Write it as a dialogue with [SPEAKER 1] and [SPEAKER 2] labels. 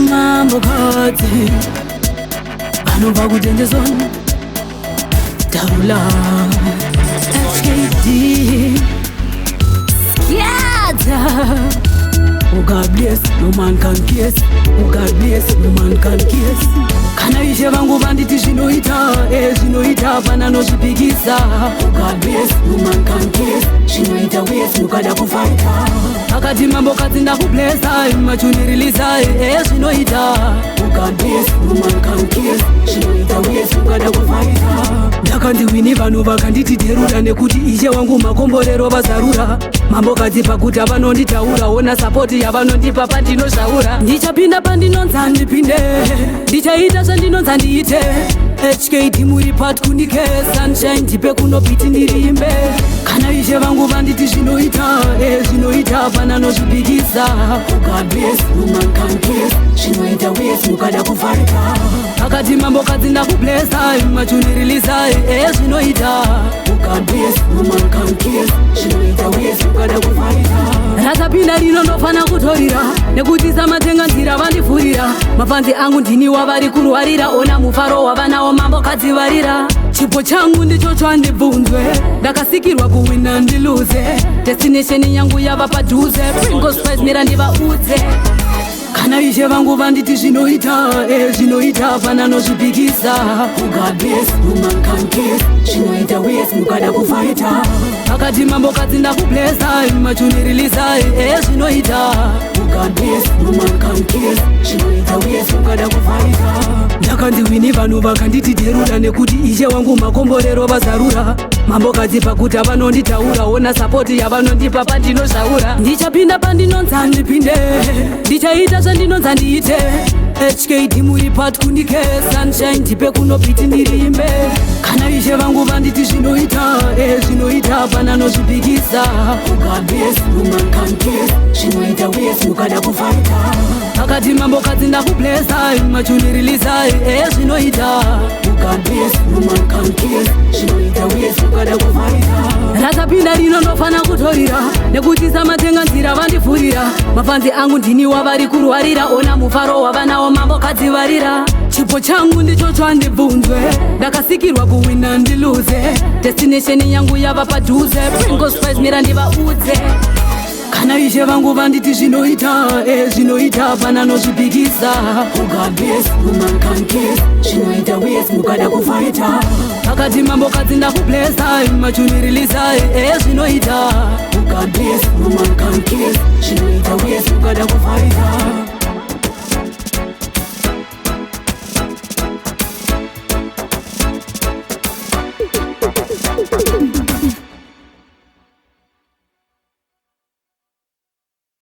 [SPEAKER 1] Mambo kati Anova kutendeson Daula FKD Skiata Oh God bless, no man can kiss. Oh God bless, no man can kiss. Kana ishe vangu vanditi zvinoita, zvinoita pana nozvipikisa. Oh God bless, no man can kiss. Zvinoita wes mukada kufaita. Akati mambo kati ndakublessa, machuniriliza, zvinoita. Oh God bless, no man can kiss. Zvinoita wes mukada kufaita. Ndakandiwini vanhu vakanditi terura nekuti ishe wangu makomborero vazarura. Mambo kati pakuti vanonditaura, ona sapoti yavanondipa pandinoshaura. Ndichapinda pandinonza ndipinde, ndichaita zvandinonza ndiite. HKD muri part kunike sunshine ndipe kunopiti ndirimbe. Kana ishe vangu vanditi zvinoita, zvinoita pana nozvipikisa. Oh God bless, no man can kiss. Zvinoita wes mukada kufarika. Akati mambo kati ndakublessa, machuniriliza, zvinoita. Oh God bless, no man can kiss. Zvinoita wes mukada kufarika. Rakapinda rinondofana kutorira, nekuti samatenga nzira vandifurira. Mafanzi angu ndini wavari kurwarira, ona mufaro wavanawo mambo kati varira. Chipo changu ndicho chandibvunzwe, ndakasikirwa kuwina ndiluze. Destination yangu yava padhuze, Pringles Prize mira ndivaudze. Kana ishe vangu vanditi zvinoita, zvinoita pana nozvipikisa. Oh God bless, no man can kiss. Zvinoita wes mukada kufaita. Akati mambo kati ndakublessa, machuniriliza, zvinoita. Oh God bless, no man can kiss. Zvinoita wes mukada kufaita. Ndakandiwini vanhu vakanditi terura nekuti ishe wangu makomborero vazarura. Mambo kati pakuti vanonditaura, ona sapoti yavanondipa pandinoshaura. Ndichapinda pandinonza ndipinde, ndichaita zvandinonza ndiite. HKD muri part kunike sunshine ndipe kunopiti ndirimbe. Kana ishe vangu vanditi zvinoita, zvinoita pana nozvipikisa. Oh God bless, no man can kiss. Zvinoita wes mukada kufaita. Akati mambo kati ndakublessa, machuniriliza, zvinoita. Oh God bless, no man can kiss. Zvinoita wes mukada kufaita. Rakapinda rinondofana kutorira, nekuti samatenga nzira vandifurira. Mafanzi angu ndini wavari kurwarira, ona mufaro wavanawo mambo kati varira. Chipo changu ndicho chandibvunzwe, ndakasikirwa kuwina ndiluze. Destination yangu yava padhuze, Pringles Prize mira ndivaudze. Kana ishe vangu vanditi zvinoita, zvinoita pana nozvipikisa. Oh God bless, no man can kiss. Zvinoita wes mukada kufaita. Akati mambo kati ndakublessa, machuniriliza, zvinoita. Oh God bless, no man can kiss. Zvinoita wes mukada kufaita.